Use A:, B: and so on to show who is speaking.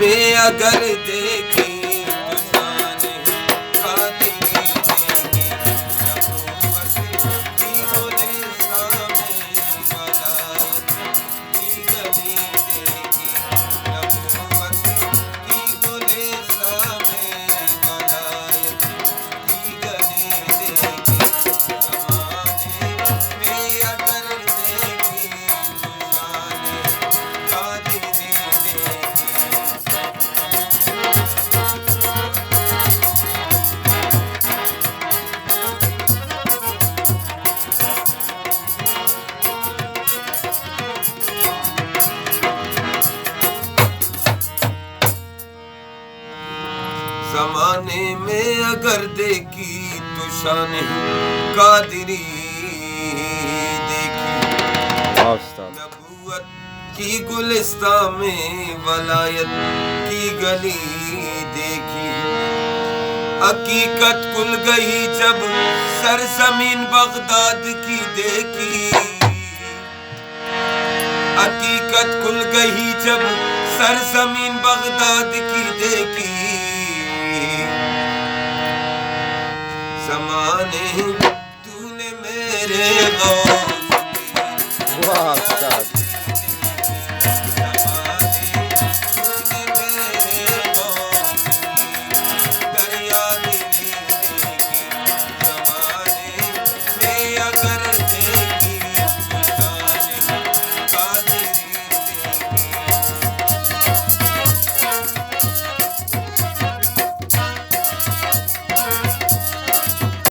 A: में अगर देखे तो शान कादिरी देगी। नबूवत की गुलिस्तां में वलायत की गली देगी। नबूवत की गुलिस्तां में वलायत की गली देगी। ज़माने में अगर देगी तो शान कादिरी देगी। ज़माने में अगर देखी तो शान कादिरी देखी। नबूवत की गुलिस्तां में वलायत की गली देखी। हकीकत खुल गई जब सरजमीन बगदाद की देखी। हकीकत खुल गई जब सरजमीन बगदाद की देखी। ज़माने तूने मेरे गौर